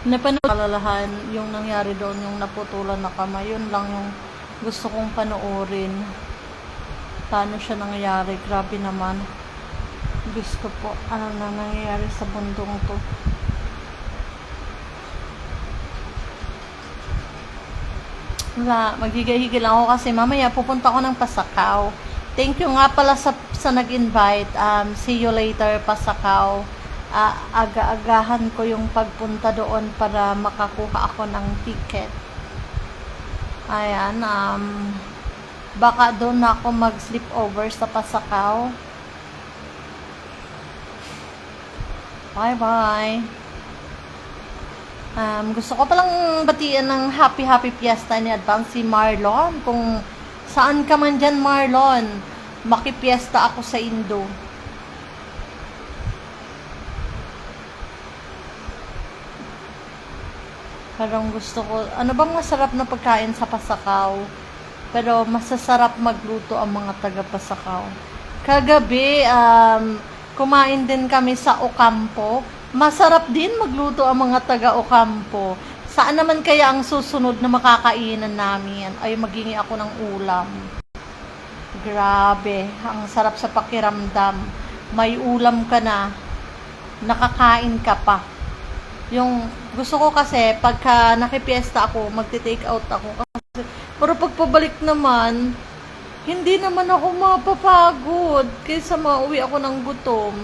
Kalalahan yung nangyari doon, yung naputulan na kamay, yun lang yung gusto kong panoorin. Paano siya nangyari? Grabe naman. Diyos ko po, ano na nangyayari sa bundong to? Wala, maghiga-higa lang ako kasi mamaya pupunta ako ng Pasakaw. Thank you nga pala sa nag-invite. See you later, Pasakaw. Aga-agahan ko yung pagpunta doon para makakuha ako ng ticket. Ayan, baka doon ako mag-sleep over sa Pasakaw. Bye-bye. Gusto ko palang batiin ng happy fiesta ni advance si Marlon. Kung saan ka man dyan, Marlon, makipiesta ako sa Indo. Parang gusto ko, ano bang masarap na pagkain sa Pasakaw? Pero masasarap magluto ang mga taga Pasakaw. Kagabi, kumain din kami sa Ocampo. Masarap din magluto ang mga taga Ocampo. Saan naman kaya ang susunod na makakainan namin? Ay, maghingi ako ng ulam. Grabe, ang sarap sa pakiramdam. May ulam ka na, nakakain ka pa. Yung gusto ko kasi, pagka nakipiesta ako, magti-take out ako. Kasi, pero pagpabalik naman, hindi naman ako mapapagod. Kaysa mauwi ako ng gutom.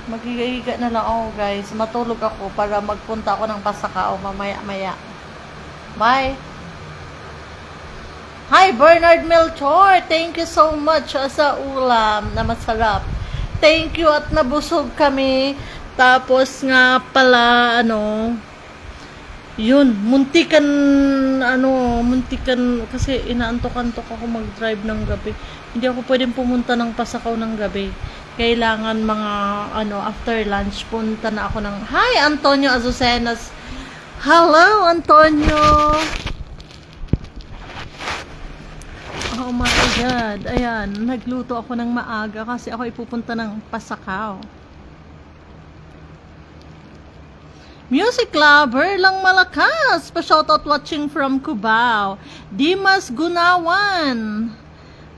Maghiga-higa na lang ako, guys. Matulog ako para magpunta ako ng Pasakaw mamaya-maya. Bye! Hi, Bernard Melchor! Thank you so much sa ulam na masarap. Thank you at nabusog kami. Tapos nga pala, yun, muntikan, kasi inaantok-antok ako mag-drive ng gabi. Hindi ako pwedeng pumunta ng Pasakaw ng gabi. Kailangan mga, after lunch, punta na ako ng, hi, Antonio Azucenas. Hello, Antonio! Oh my God. Ayan, nagluto ako ng maaga kasi ako ipupunta ng Pasakaw. Music lover lang malakas. Pa-shoutout watching from Cubao. Dimas Gunawan.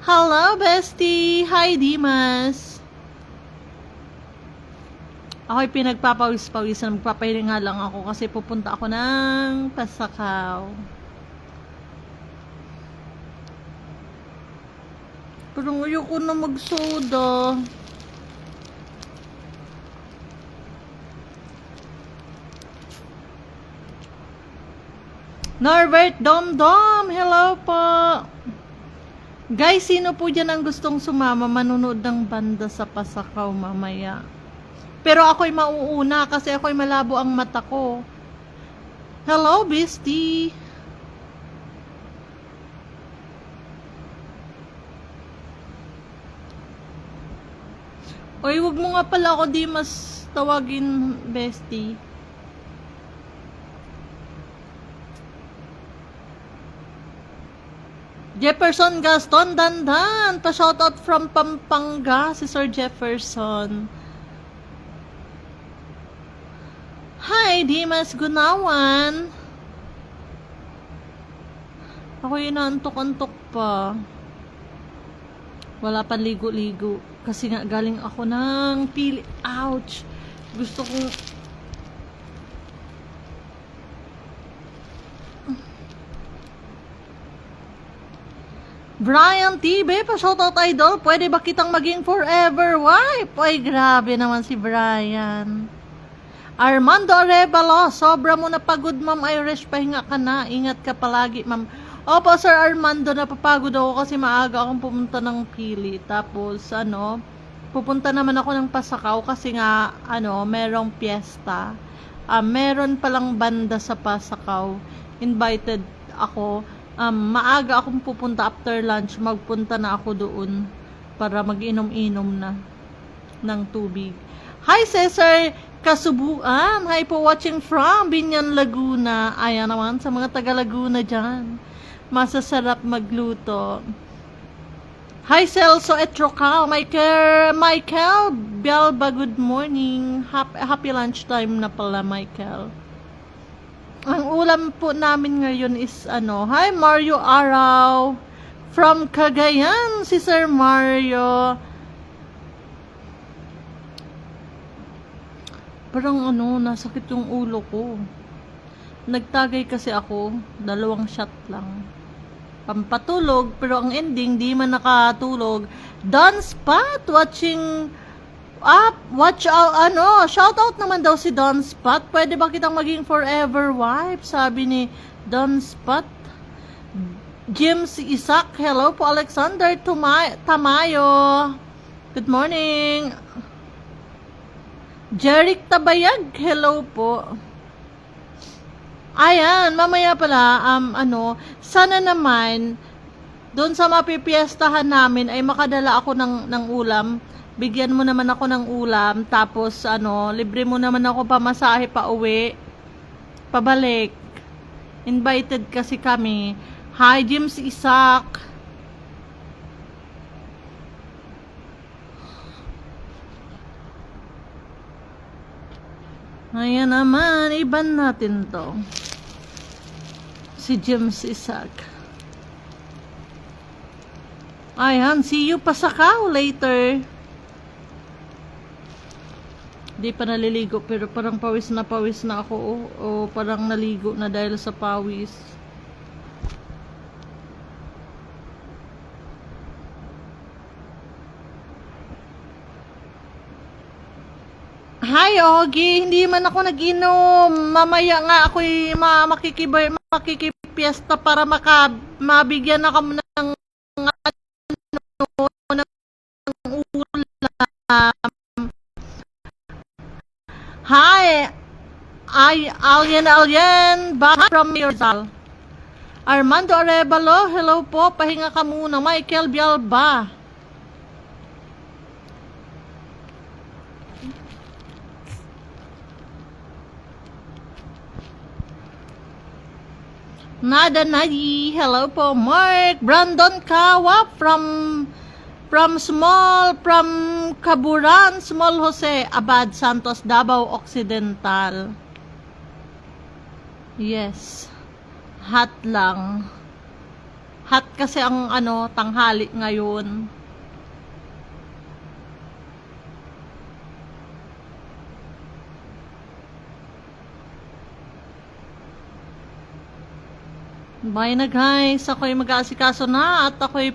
Hello, bestie. Hi, Dimas. Ako'y pinagpapawis-pawisan. Magpapahilinga lang ako kasi pupunta ako ng Pasakaw. Pero ayoko na magsoda. Norbert Domdom, hello po. Guys, sino po dyan ang gustong sumama manonood ng banda sa Pasakaw mamaya? Pero ako'y mauuna kasi ako'y malabo ang mata ko. Hello, bestie. Oy, wag mo nga pala ako di mas tawagin bestie. Jefferson Gaston Dandan, pa-shoutout from Pampanga, si Sir Jefferson. Hi, Dimas Gunawan. Ako inaantok-antok pa. Wala pa ligo-ligo. Kasi nga galing ako ng pili. Ouch! Gusto kong Brian TV, pa-shoutout idol. Pwede ba kitang maging forever wife? Ay, grabe naman si Brian. Armando Arevalo, sobra mo na pagod, Ma'am Irish. Pahinga ka na. Ingat ka palagi, Ma'am. Opo, Sir Armando, napapagod ako kasi maaga akong pumunta ng pili. Tapos, pupunta naman ako ng Pasakaw kasi nga, merong piyesta. Meron palang banda sa Pasakaw. Invited ako. Maaga akong pupunta after lunch, magpunta na ako doon para mag-inom-inom na ng tubig. Hi, Cesar Kasubuan. Hi po, watching from Binyan, Laguna. Ayan naman, sa mga taga Laguna dyan. Masasarap magluto. Hi, Celso Etrocal. Michael Belba, good morning. Happy lunchtime na pala, Michael. Ang ulam po namin ngayon is hi Mario Araw from Cagayan, si Sir Mario. Parang nasakit yung ulo ko. Nagtagay kasi ako, 2 shot lang. Pampatulog, pero ang ending, di man nakatulog. Don Spot, watching watch out, shout out naman daw si Don Spot. Pwede ba kitang maging forever wife? Sabi ni Don Spot. James Isaac, hello po. Alexander Tamayo, good morning. Jeric Tabayag, hello po. Ayan, mamaya pala, sana naman, doon sa mapipiestahan namin ay makadala ako ng ulam. Bigyan mo naman ako ng ulam, tapos libre mo naman ako pamasahe pa uwi, pabalik. Invited kasi kami. Hi, James Isaac. Ayan naman, iban natin to. Si James Isaac. Ayan, see you pa sa Cacao later. Di pa naliligo pero parang pawis na ako o parang naligo na dahil sa pawis. Hi, Ogie. Hindi man ako nag-inom. Mamaya nga ako'y makikipiesta para mabigyan na kami ng ulam. Hi, Alien, back from Rizal. Armando Arevalo, hello po. Pahinga ka muna. Michael Bialba. Nada Nadi, hello po. Mark Brandon Kawa from Kaburan, Small Jose, Abad Santos, Davao Occidental. Yes. Hot lang. Hot kasi ang tanghali ngayon. Bye na guys. Ako'y mag-aasikaso na at ako'y